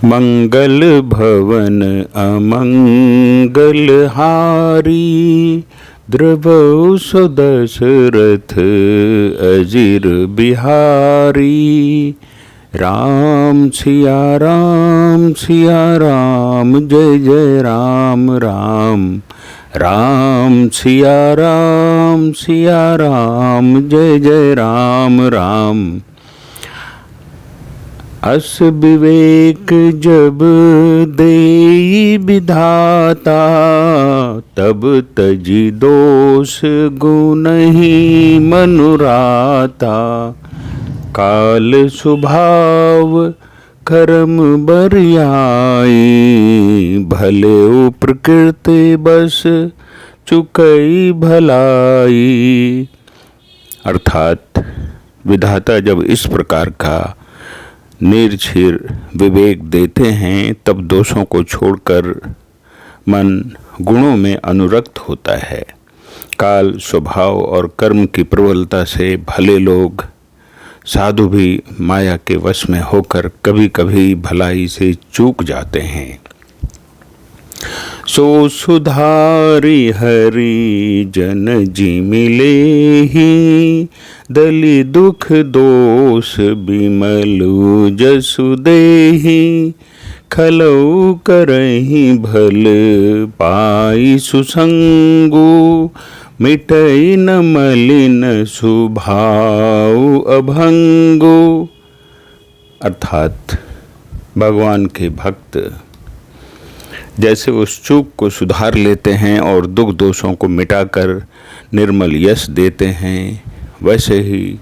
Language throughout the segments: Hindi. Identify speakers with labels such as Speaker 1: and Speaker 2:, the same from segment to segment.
Speaker 1: मंगल भवन अमंगल हारी, द्रवौ सो दशरथ अजिर बिहारी। राम सिया राम जय जय राम राम। राम सिया राम जय जय राम राम। अस विवेक जब देई विधाता, तब तजी दोष गुनहि मनुराता। काल स्वभाव कर्म बरियाई, भले प्रकृति बस चुकई भलाई। अर्थात विधाता जब इस प्रकार का निर्छीर विवेक देते हैं, तब दोषों को छोड़कर मन गुणों में अनुरक्त होता है। काल स्वभाव और कर्म की प्रबलता से भले लोग, साधु भी माया के वश में होकर कभी कभी भलाई से चूक जाते हैं। सो सुधारी हरि जन जी मिले ही, दलि दुख दोष बिमलु जसु देहि। खलौ करहि भल पाई सुसंगु, मिटई न मलिन सुभाव अभंगु। अर्थात भगवान के भक्त जैसे उस चूक को सुधार लेते हैं और दुख दोषों को मिटाकर निर्मल यश देते हैं, वैसे ही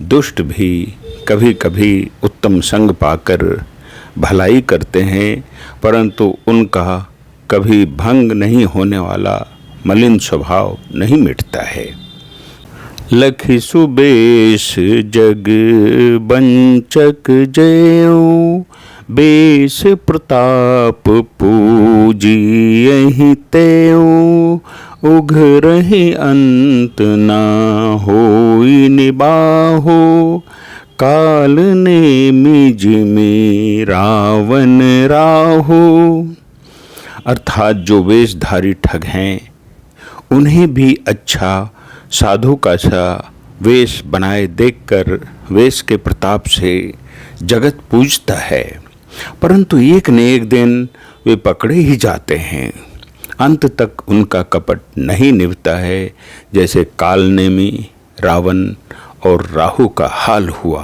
Speaker 1: दुष्ट भी कभी कभी उत्तम संग पाकर भलाई करते हैं, परंतु उनका कभी भंग नहीं होने वाला मलिन स्वभाव नहीं मिटता है। लखि सुबेश जग बंचक जयो, बेश प्रताप पूजियहि तेऊ। उघरहि अंत ना होई निबाहो, काल नेमि जिमि रावण राहो। अर्थात जो वेशधारी ठग हैं, उन्हें भी अच्छा साधु का सा वेश बनाए देखकर वेश के प्रताप से जगत पूजता है, परंतु एक न एक दिन वे पकड़े ही जाते हैं। अंत तक उनका कपट नहीं निभता है, जैसे कालनेमी रावण और राहु का हाल हुआ।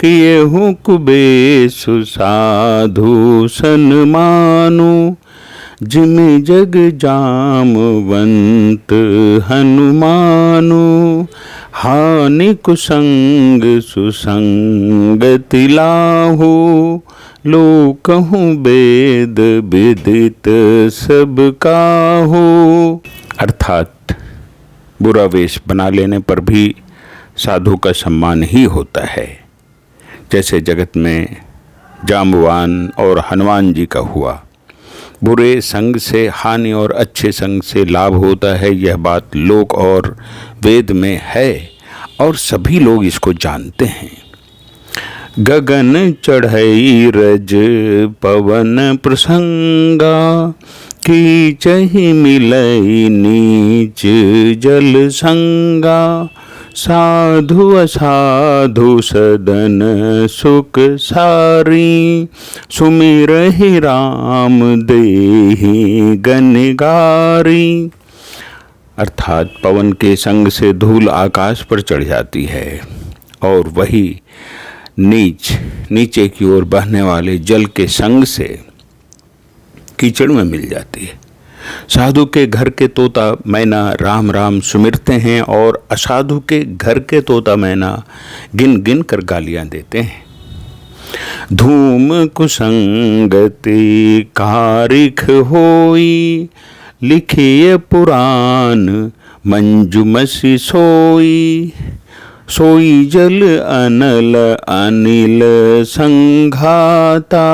Speaker 1: किएहु कुबेशु साधु सन्मानु, जिमि जग जामवंत हनुमानु। हानि कुसंग सुसंगति लाहु, लोकहु वेद विदित सब काहू। अर्थात बुरा वेश बना लेने पर भी साधु का सम्मान ही होता है, जैसे जगत में जाम्बवान और हनुमान जी का हुआ। बुरे संग से हानि और अच्छे संग से लाभ होता है, यह बात लोक और वेद में है और सभी लोग इसको जानते हैं। गगन चढ़ई रज पवन प्रसंगा, कीचहि मिलई नीच जल संगा। साधु असाधु सदन सुख सारी, सुमिरहि राम देहि गनगारी। अर्थात पवन के संग से धूल आकाश पर चढ़ जाती है और वही नीचे की ओर बहने वाले जल के संग से कीचड़ में मिल जाती है। साधु के घर के तोता मैना राम राम सुमिरते हैं और असाधु के घर के तोता मैना गिन गिन कर गालियां देते हैं। धूम कुसंगति कारिख होई, लिखिए पुराण मंजुमसी सोई। सोई जल अनल अनिल संघाता,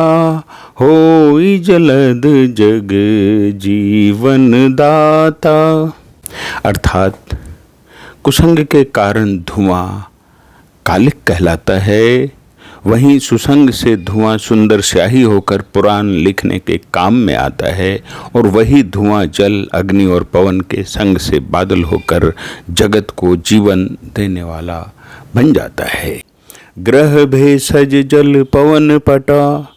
Speaker 1: होई जलद जग जीवन दाता। अर्थात कुसंग के कारण धुआं कालिक कहलाता है, वहीं सुसंग से धुआं सुंदर स्याही होकर पुराण लिखने के काम में आता है, और वही धुआं जल, अग्नि और पवन के संग से बादल होकर जगत को जीवन देने वाला बन जाता है। ग्रह भेषज जल पवन पटा,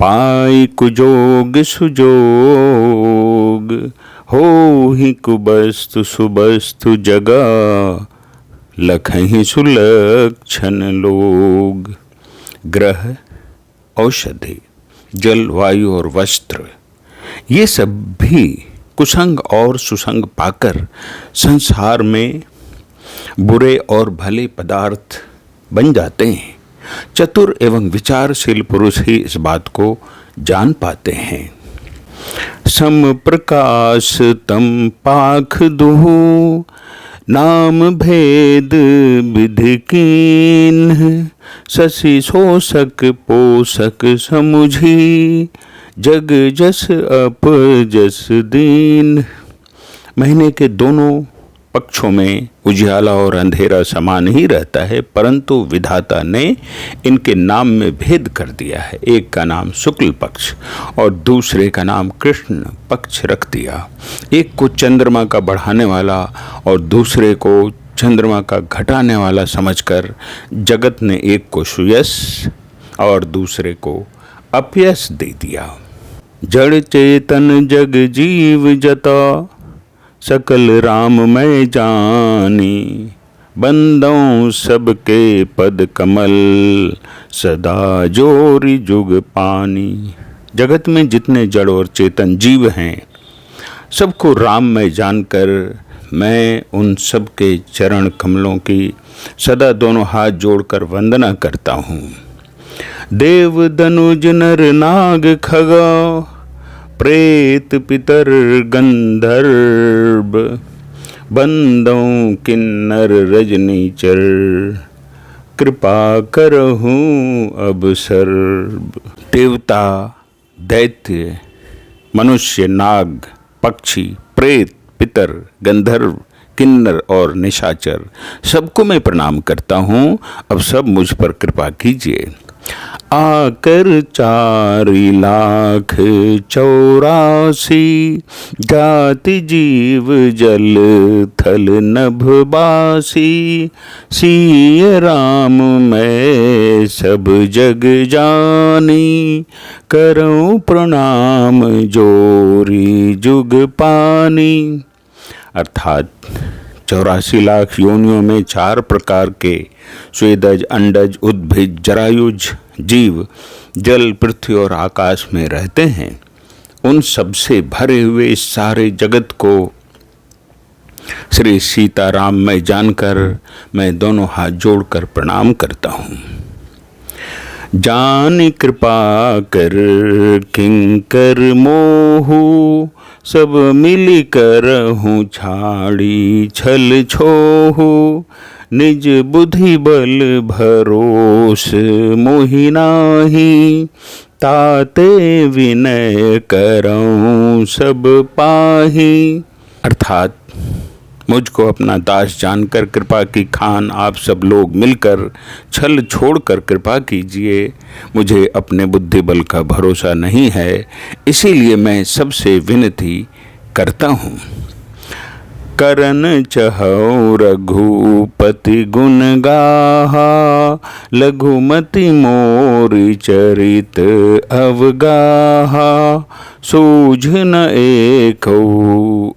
Speaker 1: पाई कुजोग सुजोग, हो ही कुबस्तु सुबस्तु जगा, लखहि सुलक्षण लोग। ग्रह, औषधि, जल, वायु और वस्त्र, ये सब भी कुसंग और सुसंग पाकर संसार में बुरे और भले पदार्थ बन जाते हैं। चतुर एवं विचारशील पुरुष ही इस बात को जान पाते हैं। सम प्रकाश तम पाख दुहु, नाम भेद विधि कीन्ह, शशि शोषक पोषक समुझी, जग जस अप जस दीन। महीने के दोनों पक्षों में उजियाला और अंधेरा समान ही रहता है, परंतु विधाता ने इनके नाम में भेद कर दिया है। एक का नाम शुक्ल पक्ष और दूसरे का नाम कृष्ण पक्ष रख दिया। एक को चंद्रमा का बढ़ाने वाला और दूसरे को चंद्रमा का घटाने वाला समझकर जगत ने एक को सुयश और दूसरे को अपयश दे दिया। जड़ चेतन जग जीव जता, सकल राम मैं जानी, बंदों सबके पद कमल, सदा जोरी जुग पानी। जगत में जितने जड़ और चेतन जीव हैं, सबको राम में जानकर मैं उन सबके चरण कमलों की सदा दोनों हाथ जोड़कर वंदना करता हूँ। देव दनुज नर नाग खगा, प्रेत पितर गंधर्व, बंदों किन्नर रजनीचर, कृपा करहूँ अब सर्व। देवता, दैत्य, मनुष्य, नाग, पक्षी, प्रेत, पितर, गंधर्व, किन्नर और निशाचर, सबको मैं प्रणाम करता हूँ। अब सब मुझ पर कृपा कीजिए। आकर 4,84,000 जाति जीव जल थल नभ बासी, सिय राम मैं सब जग जानी, करऊं प्रणाम जोरी जुग पानी। अर्थात 84 लाख योनियों में 4 प्रकार के स्वेदज, अंडज, उद्भिज, जरायुज जीव जल, पृथ्वी और आकाश में रहते हैं। उन सब से भरे हुए इस सारे जगत को श्री सीताराम में जानकर मैं दोनों हाथ जोड़कर प्रणाम करता हूँ। जान कृपा कर किंकर मोहू, सब मिल कर हूँ छाड़ी छल छोहू, निज बुद्धि बल भरोस मोहि नाहि, ताते विनय करऊं सब पाही। अर्थात मुझको अपना दास जानकर कृपा की खान आप सब लोग मिलकर छल छोड़कर कृपा कीजिए। मुझे अपने बुद्धि बल का भरोसा नहीं है, इसीलिए मैं सबसे विनती करता हूँ। करन चहौ रघुपति गुण गाहा, लघुमति मोरि चरित अवगाहा, सूझ न एकौ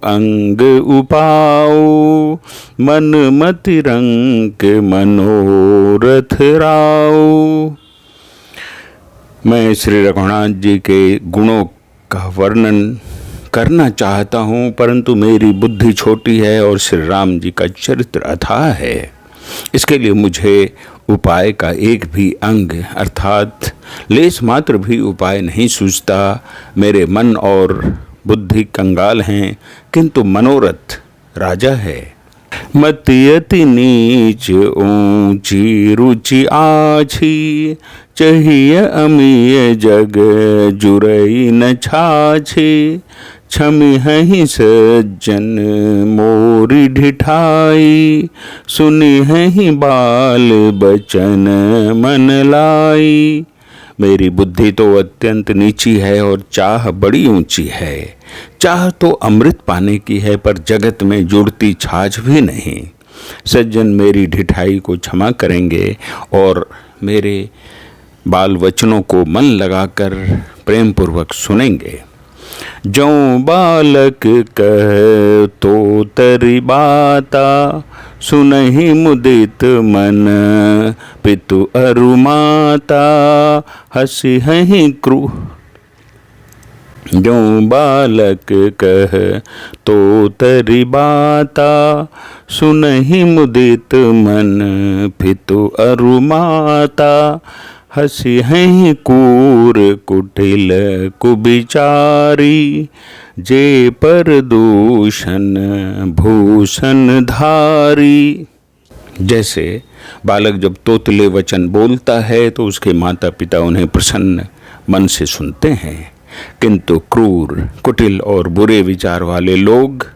Speaker 1: अंग उपाऊ, मन मति रंक मनोरथ राऊ। मैं श्री रघुनाथ जी के गुणों का वर्णन करना चाहता हूँ, परंतु मेरी बुद्धि छोटी है और श्री राम जी का चरित्र अथाह है। इसके लिए मुझे उपाय का एक भी अंग अर्थात लेस मात्र भी उपाय नहीं सूझता। मेरे मन और बुद्धि कंगाल हैं, किंतु मनोरथ राजा है। मति अति नीच ऊंची रुचि आछी, चाहिए अमीय जग जुरई न छाछी, क्षमी हहीं सज्जन मोरी ढिठाई, सुनी हहीं बाल बचन मन लाई। मेरी बुद्धि तो अत्यंत नीची है और चाह बड़ी ऊंची है। चाह तो अमृत पाने की है, पर जगत में जुड़ती छाछ भी नहीं। सज्जन मेरी ढिठाई को क्षमा करेंगे और मेरे बाल वचनों को मन लगाकर प्रेम पूर्वक सुनेंगे। जौं बालक कह तो तरी बाता, सुनहि मुदित मन पितु अरु माता, हसी हहीं क्रू। जौं बालक कह तो तरी बाता, सुनहि मुदित मन पितु अरु माता, हसी हैं कूर कुटिल कुबिचारी, जे पर दूषण भूषण धारी। जैसे बालक जब तोतले वचन बोलता है तो उसके माता पिता उन्हें प्रसन्न मन से सुनते हैं, किंतु क्रूर, कुटिल और बुरे विचार वाले लोग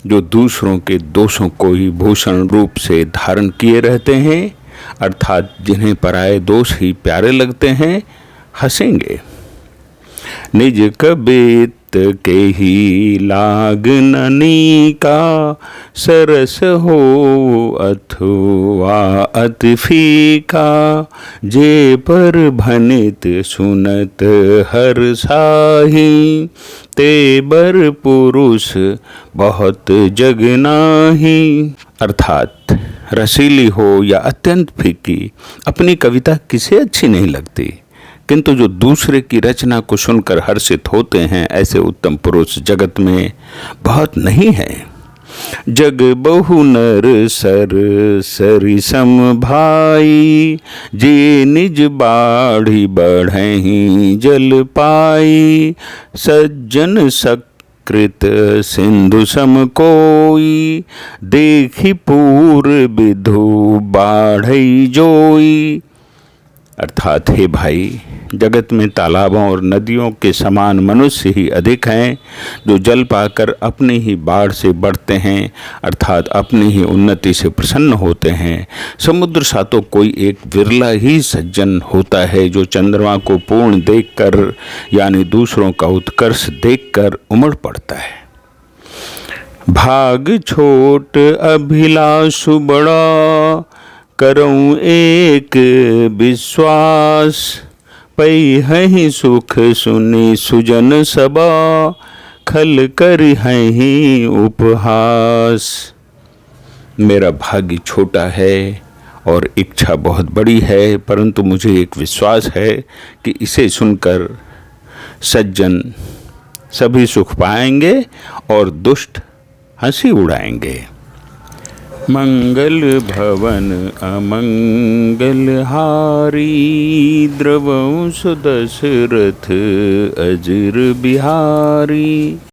Speaker 1: जो दूसरों के दोषों को ही भूषण रूप से धारण किए रहते हैं, अर्थात जिन्हें पराये दोष ही प्यारे लगते हैं, हंसेंगे। निज कबित के ही लाग ननी का, सरस हो अथवा अति फीका, जे पर भनित सुनत हर साही, ते बर पुरुष बहुत जग नाही। अर्थात रसीली हो या अत्यंत फीकी, अपनी कविता किसे अच्छी नहीं लगती, किंतु जो दूसरे की रचना को सुनकर हर्षित होते हैं, ऐसे उत्तम पुरुष जगत में बहुत नहीं है। जग बहु नर सर सरि सम भाई, जे निज बाढ़ी बढ़हि जल पाई, सज्जन कृत सिंधु सम कोई, देखी पूर विधु बाढ़ई जोई। अर्थात हे भाई, जगत में तालाबों और नदियों के समान मनुष्य ही अधिक हैं, जो जल पाकर अपनी ही बाढ़ से बढ़ते हैं, अर्थात अपनी ही उन्नति से प्रसन्न होते हैं। समुद्र सा तो कोई एक विरला ही सज्जन होता है, जो चंद्रमा को पूर्ण देखकर यानी दूसरों का उत्कर्ष देखकर उमड़ पड़ता है। भाग छोट अभिलाषु बड़ा, करऊं एक विश्वास, पै हहीं सुख सुनी सुजन सबा, खल कर हहीं उपहास। मेरा भाग्य छोटा है और इच्छा बहुत बड़ी है, परंतु मुझे एक विश्वास है कि इसे सुनकर सज्जन सभी सुख पाएंगे और दुष्ट हंसी उड़ाएंगे। मंगल भवन अमंगल हारी, द्रवंश दशरथ अजिर बिहारी।